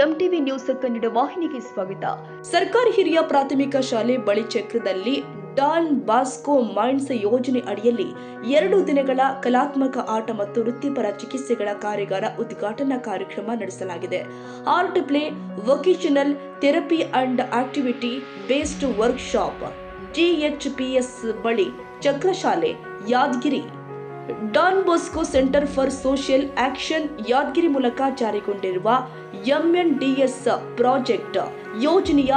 MTV news Kannada ವಾಹಿನಿಗೆ ಸ್ವಾಗತ. ಸರ್ಕಾರಿ ಹಿರಿಯ ಪ್ರಾಥಮಿಕ ಶಾಲೆ ಬಳಿಚಕ್ರದಲ್ಲಿ ಡಾನ್ ಬಾಸ್ಕೋ ಮೈಂಡ್ಸ್ ಯೋಜನೆ ಅಡಿಯಲ್ಲಿ 2 ದಿನಗಳ ಕಲಾತ್ಮಕ ಆಟ ಮತ್ತು ವೃತ್ತಿಪರ ಚಿಕಿತ್ಸೆಗಳ ಕಾರ್ಯಾಗಾರ ಉದ್ಘಾಟನಾ ಕಾರ್ಯಕ್ರಮ ನಡೆಸಲಾಗಿದೆ. Art play, vocational therapy and activity based workshop GHPS ಬಳಿ ಚಕ್ರ ಶಾಲೆ Yadgir Don Bosco centre for social action Yadgir ಮೂಲಕ ಜಾರಿಗೊಂಡಿರುವ MNDS ಪ್ರಾಜೆಕ್ಟ್ ಯೋಜನೆಯ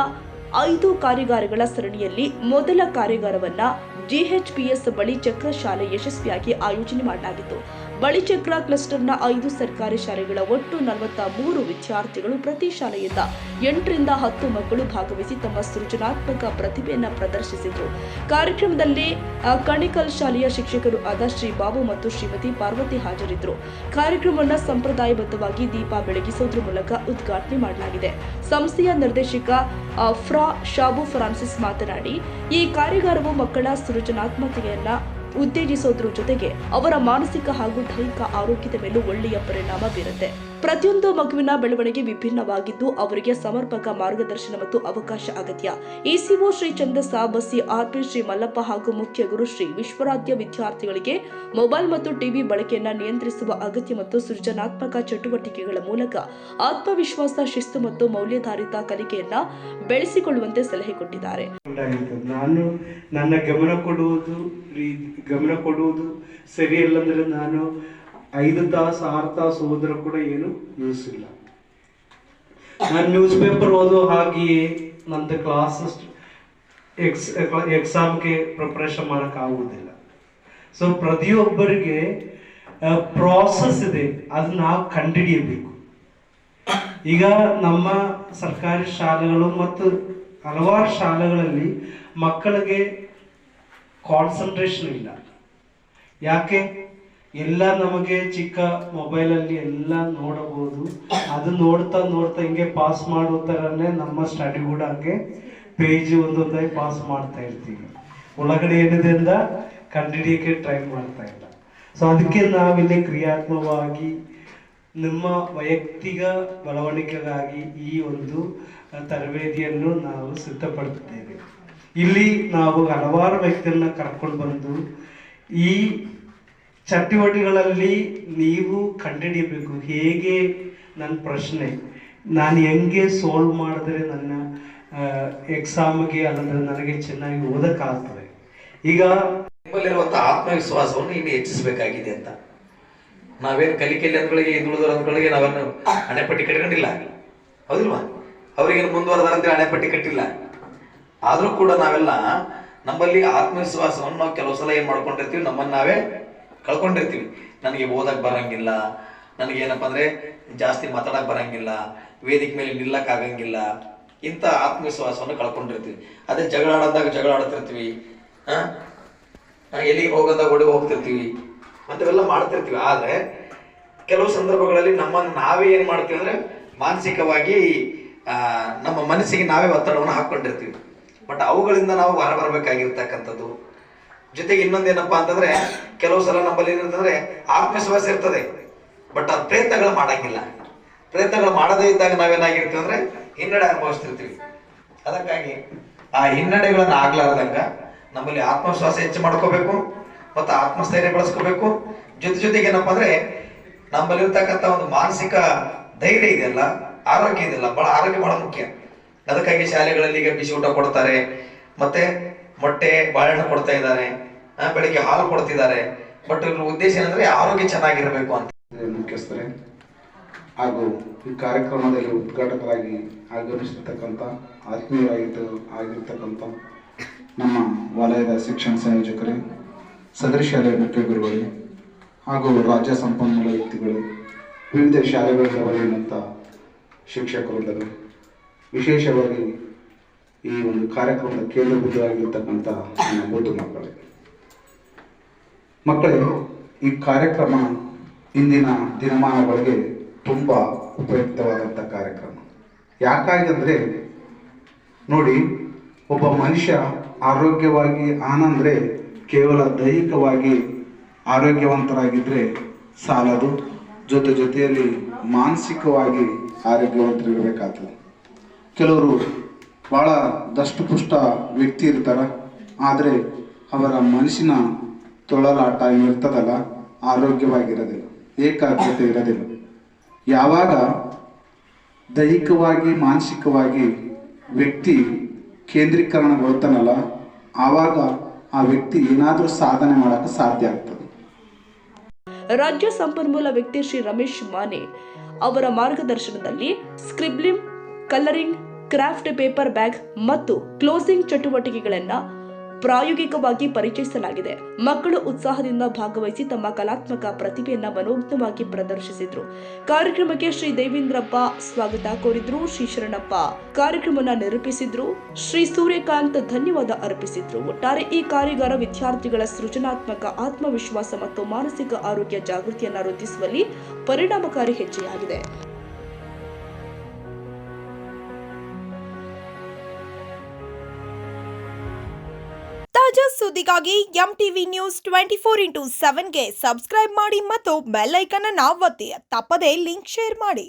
5 ಕಾರ್ಯಾಗಾರಗಳ ಸರಣಿಯಲ್ಲಿ ಮೊದಲ ಕಾರ್ಯಾಗಾರವನ್ನು GHPS ಬಳಿ ಚಕ್ರ ಶಾಲೆ ಯಶಸ್ವಿಯಾಗಿ ಆಯೋಜನೆ ಮಾಡಲಾಗಿತ್ತು. ಬಳಿಚಕ್ರ ಕ್ಲಸ್ಟರ್ನ 5 ಸರ್ಕಾರಿ ಶಾಲೆಗಳ ಒಟ್ಟು 43 ವಿದ್ಯಾರ್ಥಿಗಳು, ಪ್ರತಿ ಶಾಲೆಯಿಂದ 8 ರಿಂದ 10 ಮಕ್ಕಳು ಭಾಗವಹಿಸಿ ತಮ್ಮ ಸೃಜನಾತ್ಮಕ ಪ್ರತಿಭೆಯನ್ನು ಪ್ರದರ್ಶಿಸಿದರು. ಕಾರ್ಯಕ್ರಮದಲ್ಲಿ ಕಣಿಕಲ್ ಶಾಲೆಯ ಶಿಕ್ಷಕರು ಆದ ಶ್ರೀ ಬಾಬು ಮತ್ತು ಶ್ರೀಮತಿ ಪಾರ್ವತಿ ಹಾಜರಿದ್ದರು. ಕಾರ್ಯಕ್ರಮವನ್ನು ಸಂಪ್ರದಾಯಬದ್ಧವಾಗಿ ದೀಪ ಬೆಳಗಿಸುವುದರ ಮೂಲಕ ಉದ್ಘಾಟನೆ ಮಾಡಲಾಗಿದೆ. ಸಂಸ್ಥೆಯ ನಿರ್ದೇಶಕ ಫ್ರಾ ಶಾಬು ಫ್ರಾನ್ಸಿಸ್ ಮಾತನಾಡಿ, ಈ ಕಾರ್ಯಾಗಾರವು ಮಕ್ಕಳ ಸೃಜನಾತ್ಮಕತೆಯನ್ನು ಉತ್ತೇಜಿಸೋದ್ರ ಜೊತೆಗೆ ಅವರ ಮಾನಸಿಕ ಹಾಗೂ ದೈಹಿಕ ಆರೋಗ್ಯದ ಮೇಲೂ ಒಳ್ಳೆಯ ಪರಿಣಾಮ ಬೀರುತ್ತೆ. ಪ್ರತಿಯೊಂದು ಮಗುವಿನ ಬೆಳವಣಿಗೆ ವಿಭಿನ್ನವಾಗಿದ್ದು ಅವರಿಗೆ ಸಮರ್ಪಕ ಮಾರ್ಗದರ್ಶನ ಮತ್ತು ಅವಕಾಶ ಅಗತ್ಯ. ECO ಶ್ರೀ ಚಂದ್ರಸಾ ಬಸಿ RP ಶ್ರೀ ಮಲ್ಲಪ್ಪ ಹಾಗೂ ಮುಖ್ಯ ಗುರು ಶ್ರೀ ವಿಶ್ವರಾಧ್ಯ ವಿದ್ಯಾರ್ಥಿಗಳಿಗೆ ಮೊಬೈಲ್ ಮತ್ತು ಟಿವಿ ಬಳಕೆಯನ್ನು ನಿಯಂತ್ರಿಸುವ ಅಗತ್ಯ ಮತ್ತು ಸೃಜನಾತ್ಮಕ ಚಟುವಟಿಕೆಗಳ ಮೂಲಕ ಆತ್ಮವಿಶ್ವಾಸ, ಶಿಸ್ತು ಮತ್ತು ಮೌಲ್ಯಾಧಾರಿತ ಕಲಿಕೆಯನ್ನ ಬೆಳೆಸಿಕೊಳ್ಳುವಂತೆ ಸಲಹೆ ಕೊಟ್ಟಿದ್ದಾರೆ. ನಾನು ನನ್ನ ಗಮನ ಕೊಡುವುದು ಸರಿಯಲ್ಲ ಅಂದ್ರೆ ನಾನು 5 ತಾಸು 6 ತಾಸು ಹೋದ್ರೆ ಕೂಡ ಏನು ಯೂಸ್ ಇಲ್ಲ. ನಾನು ನ್ಯೂಸ್ ಪೇಪರ್ ಓದೋ ಹಾಗೆಯೇ ನಂದು ಕ್ಲಾಸ್ ಎಕ್ಸಾಮ್ಗೆ ಪ್ರಿಪ್ರೇಷನ್ ಮಾಡೋಕ್ಕಾಗುವುದಿಲ್ಲ. ಸೊ ಪ್ರತಿಯೊಬ್ಬರಿಗೆ ಪ್ರಾಸೆಸ್ ಇದೆ, ಅದನ್ನ ನಾವು ಕಂಡುಹಿಡಿಯಬೇಕು. ಈಗ ನಮ್ಮ ಸರ್ಕಾರಿ ಶಾಲೆಗಳು ಮತ್ತು ಹಲವಾರು ಶಾಲೆಗಳಲ್ಲಿ ಮಕ್ಕಳಿಗೆ ಕಾನ್ಸಂಟ್ರೇಷನ್ ಇಲ್ಲ. ಯಾಕೆ? ಎಲ್ಲ ನಮಗೆ ಚಿಕ್ಕ ಮೊಬೈಲಲ್ಲಿ ಎಲ್ಲ ನೋಡಬಹುದು. ಅದು ನೋಡ್ತಾ ಹಿಂಗೆ ಪಾಸ್ ಮಾಡೋ ಥರನೇ ನಮ್ಮ ಸ್ಟಡಿ ಕೂಡ ಹಂಗೆ ಪೇಜ್ ಒಂದೊಂದಾಗಿ ಪಾಸ್ ಮಾಡ್ತಾ ಇರ್ತೀವಿ. ಒಳಗಡೆ ಏನಿದೆ ಅಂತ ಕಂಡುಹಿಡಿಯೋಕ್ಕೆ ಟ್ರೈ ಮಾಡ್ತಾ ಇಲ್ಲ. ಸೊ ಅದಕ್ಕೆ ನಾವಿಲ್ಲಿ ಕ್ರಿಯಾತ್ಮಕವಾಗಿ ನಿಮ್ಮ ವೈಯಕ್ತಿಕ ಬೆಳವಣಿಗೆಗಾಗಿ ಈ ಒಂದು ತರಬೇತಿಯನ್ನು ನಾವು ಸಿದ್ಧಪಡಿಸುತ್ತೇವೆ. ಇಲ್ಲಿ ನಾವು ಹಲವಾರು ವ್ಯಕ್ತಿಯನ್ನ ಕರ್ಕೊಂಡು ಬಂದು ಈ ಚಟುವಟಿಕೆಗಳಲ್ಲಿ ನೀವು ಕಂಡುಹಿಡಿಯಬೇಕು. ಹೇಗೆ ನನ್ನ ಪ್ರಶ್ನೆ ನಾನು ಹೆಂಗೆ ಸೋಲ್ವ್ ಮಾಡಿದ್ರೆ ನನ್ನ ಎಕ್ಸಾಮ್ಗೆ ಅಲ್ಲಂದ್ರೆ ನನಗೆ ಚೆನ್ನಾಗಿ ಓದಕ್ಕಾಗ್ತದೆ. ಈಗ ನಿಮ್ಮಲ್ಲಿರುವಂಥ ಆತ್ಮವಿಶ್ವಾಸವನ್ನು ಇನ್ನು ಹೆಚ್ಚಿಸಬೇಕಾಗಿದೆ ಅಂತ. ನಾವೇನು ಕಲಿಕೆಯಲ್ಲಿ ಅಂದ್ಗಳಿಗೆ ಹಿಂದುಳಿದವರ ಅಂದ್ಗಳಿಗೆ ನಾವೇನು ಹಣೆಪಟ್ಟಿ ಕಟ್ಕೊಂಡಿಲ್ಲ, ಹೌದಿಲ್ವಾ? ಅವ್ರಿಗೇನು ಮುಂದುವರೆದಾರಂತೇಳಿ ಹಣೆಪಟ್ಟಿ ಕಟ್ಟಿಲ್ಲ. ಆದರೂ ಕೂಡ ನಾವೆಲ್ಲ ನಮ್ಮಲ್ಲಿ ಆತ್ಮವಿಶ್ವಾಸವನ್ನು ನಾವು ಕೆಲವು ಸಲ ಏನು ಮಾಡ್ಕೊಂಡಿರ್ತೀವಿ, ನಮ್ಮನ್ನು ನಾವೇ ಕಳ್ಕೊಂಡಿರ್ತೀವಿ. ನನಗೆ ಓದಕ್ಕೆ ಬರಂಗಿಲ್ಲ, ನನಗೇನಪ್ಪ ಅಂದರೆ ಜಾಸ್ತಿ ಮಾತಾಡಕ್ಕೆ ಬರಂಗಿಲ್ಲ, ವೇದಿಕೆ ಮೇಲೆ ನಿಲ್ಲಕ್ಕಾಗಂಗಿಲ್ಲ, ಇಂಥ ಆತ್ಮವಿಶ್ವಾಸವನ್ನು ಕಳ್ಕೊಂಡಿರ್ತೀವಿ. ಅದೇ ಜಗಳ ಆಡ್ತಿರ್ತೀವಿ, ಎಲ್ಲಿಗೆ ಹೋಗೋದಾಗ ಓಡಿ ಹೋಗ್ತಿರ್ತೀವಿ, ಅಂಥವೆಲ್ಲ ಮಾಡ್ತಿರ್ತೀವಿ. ಆದರೆ ಕೆಲವು ಸಂದರ್ಭಗಳಲ್ಲಿ ನಮ್ಮನ್ನು ನಾವೇ ಏನು ಮಾಡ್ತೀವಿ ಅಂದರೆ ಮಾನಸಿಕವಾಗಿ ನಮ್ಮ ಮನಸ್ಸಿಗೆ ನಾವೇ ಒತ್ತಡವನ್ನು ಹಾಕ್ಕೊಂಡಿರ್ತೀವಿ. ಬಟ್ ಅವುಗಳಿಂದ ನಾವು ಹೊರಬರಬೇಕಾಗಿರ್ತಕ್ಕಂಥದ್ದು. ಜೊತೆಗೆ ಇನ್ನೊಂದೇನಪ್ಪ ಅಂತಂದ್ರೆ, ಕೆಲವು ಸಲ ನಮ್ಮಲ್ಲಿ ಏನಿರ್ತಂದ್ರೆ ಆತ್ಮವಿಶ್ವಾಸ ಇರ್ತದೆ, ಬಟ್ ಆ ಪ್ರಯತ್ನಗಳು ಮಾಡಂಗಿಲ್ಲ. ಪ್ರಯತ್ನಗಳು ಮಾಡದೇ ಇದ್ದಾಗ ನಾವೇನಾಗಿರ್ತೀವಿ ಅಂದ್ರೆ ಹಿನ್ನಡೆ ಅನುಭವಿಸ್ತಿರ್ತೀವಿ. ಅದಕ್ಕಾಗಿ ಆ ಹಿನ್ನಡೆಗಳನ್ನ ಆಗ್ಲಾರ್ದಂಗ ನಮ್ಮಲ್ಲಿ ಆತ್ಮವಿಶ್ವಾಸ ಹೆಚ್ಚು ಮಾಡ್ಕೋಬೇಕು ಮತ್ತು ಆತ್ಮಸ್ಥೈರ್ಯ ಬೆಳೆಸ್ಕೋಬೇಕು. ಜೊತೆಗೆ ಏನಪ್ಪ ಅಂದ್ರೆ ನಮ್ಮಲ್ಲಿ ಇರ್ತಕ್ಕಂಥ ಒಂದು ಮಾನಸಿಕ ಧೈರ್ಯ ಇದೆಯಲ್ಲ, ಆರೋಗ್ಯ ಇದೆಯಲ್ಲ, ಆರೋಗ್ಯ ಬಹಳ ಮುಖ್ಯ. ಅದಕ್ಕಾಗಿ ಶಾಲೆಗಳಲ್ಲಿ ಈಗ ಬಿಸಿ ಊಟ ಕೊಡ್ತಾರೆ, ಮತ್ತೆ ಮೊಟ್ಟೆ ಬಾಳೆಹಣ್ಣು ಕೊಡ್ತಾ ಇದ್ದಾರೆ, ಬೆಳಿಗ್ಗೆ ಹಾಲು ಕೊಡ್ತಿದ್ದಾರೆ. ಬಟ್ ಇವ್ರ ಉದ್ದೇಶ ಏನಂದ್ರೆ ಆರೋಗ್ಯ ಚೆನ್ನಾಗಿರ್ಬೇಕು ಅಂತ. ಮುಖ್ಯಸ್ಥರೇ ಹಾಗೂ ಈ ಕಾರ್ಯಕ್ರಮದಲ್ಲಿ ಉದ್ಘಾಟಕರಾಗಿ ಆಗಮಿಸಿರ್ತಕ್ಕಂಥ ಆಗಿರ್ತಕ್ಕಂಥ ನಮ್ಮ ವಲಯದ ಶಿಕ್ಷಣ ಸಂಯೋಜಕರೇ, ಸದರಿ ಶಾಲೆಯ ಮುಖ್ಯ ಗುರುಗಳು ಹಾಗೂ ರಾಜ್ಯ ಸಂಪನ್ಮೂಲ ವ್ಯಕ್ತಿಗಳು, ವಿವಿಧ ಶಾಲೆಗಳಿಂದ ಬರೆಯುವಂಥ ಶಿಕ್ಷಕರುಗಳು, ವಿಶೇಷವಾಗಿ ಈ ಒಂದು ಕಾರ್ಯಕ್ರಮದ ಕೇಂದ್ರಬಿಂದುವಾಗಿರ್ತಕ್ಕಂಥ ನನ್ನ ಓದು ಮಕ್ಕಳೇ, ಈ ಕಾರ್ಯಕ್ರಮ ಇಂದಿನ ದಿನಮಾನಗಳಿಗೆ ತುಂಬ ಉಪಯುಕ್ತವಾದಂಥ ಕಾರ್ಯಕ್ರಮ. ಯಾಕಾಗಿ ಅಂದರೆ ನೋಡಿ, ಒಬ್ಬ ಮನುಷ್ಯ ಆರೋಗ್ಯವಾಗಿ ಆನಂದ್ರೆ ಕೇವಲ ದೈಹಿಕವಾಗಿ ಆರೋಗ್ಯವಂತರಾಗಿದ್ದರೆ ಸಾಲದು, ಜೊತೆಯಲ್ಲಿ ಮಾನಸಿಕವಾಗಿ ಆರೋಗ್ಯವಂತರಿರಬೇಕಾಗ್ತದೆ. ಕೆಲವರು ಭಾಳ ದಷ್ಟಪುಷ್ಟ ವ್ಯಕ್ತಿ ಇರ್ತಾರೆ, ಆದರೆ ಅವರ ಮನಸ್ಸಿನ ತೊಳಲಾಟ ಏನಿರ್ತದಲ್ಲ ಆರೋಗ್ಯವಾಗಿರೋದಿಲ್ಲ, ಏಕಾಗ್ರತೆ ಇರೋದಿಲ್ಲ. ಯಾವಾಗ ದೈಹಿಕವಾಗಿ ಮಾನಸಿಕವಾಗಿ ವ್ಯಕ್ತಿ ಕೇಂದ್ರೀಕರಣಗೊಳ್ತಾನಲ್ಲ, ಆವಾಗ ಆ ವ್ಯಕ್ತಿ ಏನಾದರೂ ಸಾಧನೆ ಮಾಡೋಕ್ಕೆ ಸಾಧ್ಯ ಆಗ್ತದೆ. ರಾಜ್ಯ ಸಂಪನ್ಮೂಲ ವ್ಯಕ್ತಿ ಶ್ರೀ ರಮೇಶ್ ಮಾನೆ ಅವರ ಮಾರ್ಗದರ್ಶನದಲ್ಲಿ scribbling, colouring, craft paper bag ಮತ್ತು ಕ್ಲೋಸಿಂಗ್ ಚಟುವಟಿಕೆಗಳನ್ನು ಪ್ರಾಯೋಗಿಕವಾಗಿ ಪರಿಚಯಿಸಲಾಗಿದೆ. ಮಕ್ಕಳು ಉತ್ಸಾಹದಿಂದ ಭಾಗವಹಿಸಿ ತಮ್ಮ ಕಲಾತ್ಮಕ ಪ್ರತಿಭೆಯನ್ನು ಮನೋಜ್ಞವಾಗಿ ಪ್ರದರ್ಶಿಸಿದ್ರು. ಕಾರ್ಯಕ್ರಮಕ್ಕೆ ಶ್ರೀ ದೇವೇಂದ್ರಪ್ಪ ಸ್ವಾಗತ ಕೋರಿದ್ರು. ಶ್ರೀ ಶರಣಪ್ಪ ಕಾರ್ಯಕ್ರಮವನ್ನು ನಿರೂಪಿಸಿದ್ರು. ಶ್ರೀ ಸೂರ್ಯಕಾಂತ್ ಧನ್ಯವಾದ ಅರ್ಪಿಸಿದ್ರು. ಒಟ್ಟಾರೆ ಈ ಕಾರ್ಯಾಗಾರ ವಿದ್ಯಾರ್ಥಿಗಳ ಸೃಜನಾತ್ಮಕ ಆತ್ಮವಿಶ್ವಾಸ ಮತ್ತು ಮಾನಸಿಕ ಆರೋಗ್ಯ ಜಾಗೃತಿಯನ್ನು ವೃದ್ಧಿಸುವಲ್ಲಿ ಪರಿಣಾಮಕಾರಿ ಹೆಜ್ಜೆಯಾಗಿದೆ. ತಾಜಾ ಸುದ್ದಿಗಾಗಿ MTV ನ್ಯೂಸ್ 24/7ಗೆ ಸಬ್ಸ್ಕ್ರೈಬ್ ಮಾಡಿ ಮತ್ತು ಬೆಲ್ ಐಕಾನ್ ಅನ್ನು ಒತ್ತಿ. ತಪ್ಪದೇ ಲಿಂಕ್ ಶೇರ್ ಮಾಡಿ.